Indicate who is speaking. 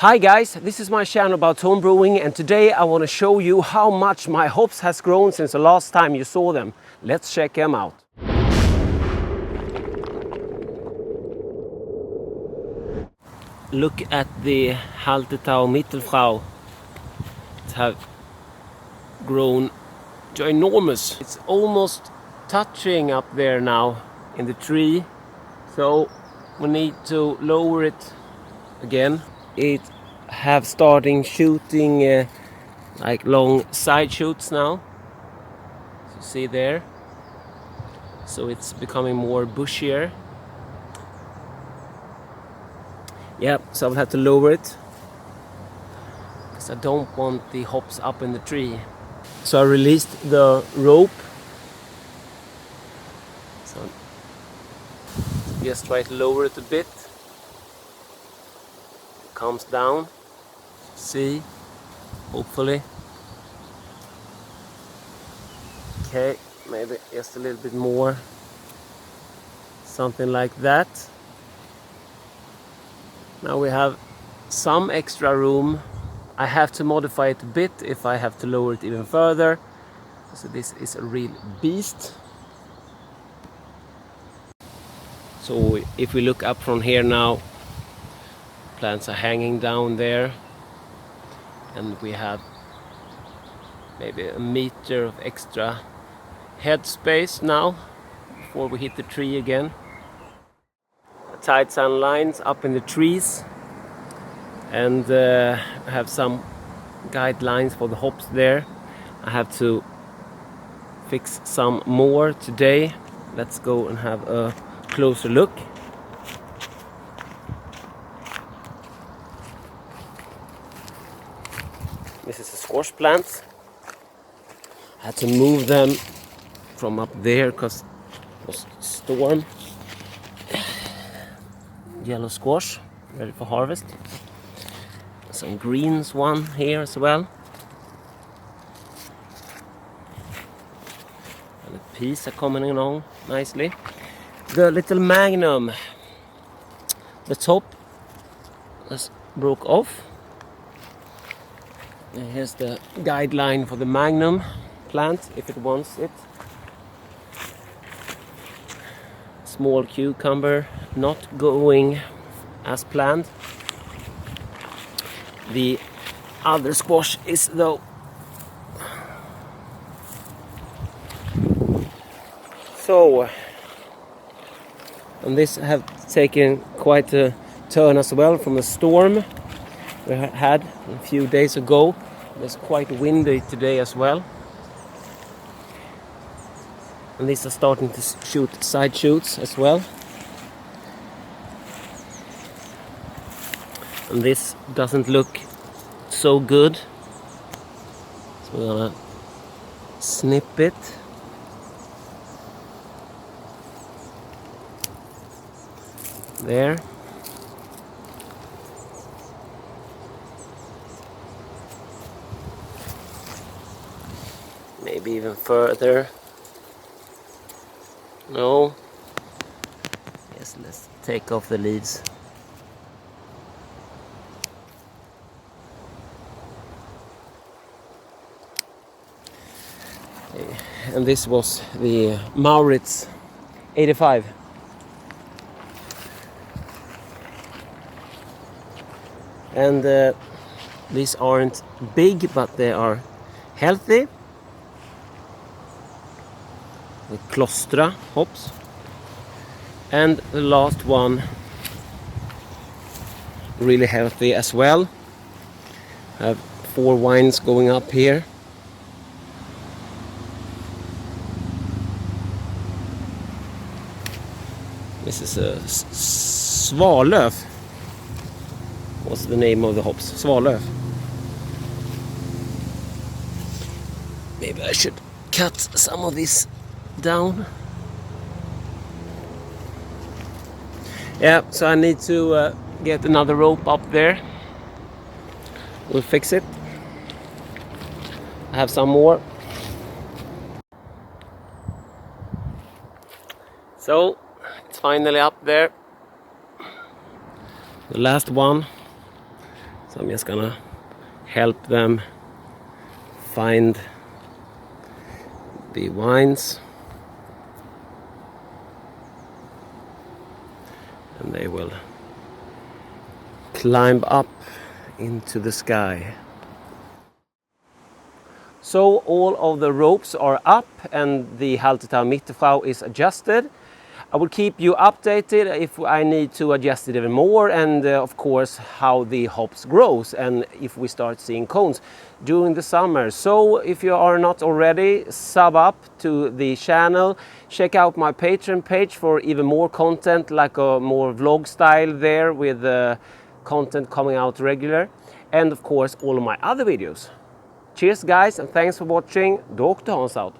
Speaker 1: Hi guys, this is my channel about home brewing, and today I want to show you how much my hops has grown since the last time you saw them. Let's check them out. Look at the Haltetau Mittelfrau. It have grown ginormous. It's almost touching up there now in the tree, so we need to lower it again. It have starting shooting like long side shoots now, as you see there, so it's becoming more bushier. Yeah, so I'll have to lower it because I don't want the hops up in the tree. So I released the rope, so just try to lower it a bit. Comes down, see, hopefully. Okay, maybe just a little bit more, something like that. Now we have some extra room. I have to modify it a bit if I have to lower it even further. So this is a real beast. So if we look up from here now, plants are hanging down there, and we have maybe a meter of extra head space now before we hit the tree again. Tied sun lines up in the trees, and I have some guidelines for the hops there. I have to fix some more today. Let's go and have a closer look. This is a squash plant. I had to move them from up there because it was a storm. Yellow squash, ready for harvest. Some greens one here as well. And the peas are coming along nicely. The little magnum, the top just broke off. And here's the guideline for the magnum plant if it wants it. Small cucumber, not going as planned. The other squash is though. So, and this have taken quite a turn as well from the storm we had a few days ago. It's quite windy today as well. And these are starting to shoot side shoots as well. And this doesn't look so good. So we're gonna snip it. There. Maybe even further. No. Yes, let's take off the leaves. Okay. And this was the Maurits 85. And these aren't big, but they are healthy. The Klostra hops. And the last one, really healthy as well. I have 4 wines going up here. This is a Svalöf. What's the name of the hops? Svalöf. Maybe I should cut some of this down. Yeah, so I need to get another rope up there. We'll fix it. I have some more. So it's finally up there. The last one. So I'm just gonna help them find the vines, and they will climb up into the sky. So all of the ropes are up and the haltertau mittelschau is adjusted. I will keep you updated if I need to adjust it even more, and of course how the hops grows and if we start seeing cones during the summer. So if you are not already, sub up to the channel, check out my Patreon page for even more content, like a more vlog style there with content coming out regular, and of course all of my other videos. Cheers guys, and thanks for watching. Dr. Hans out.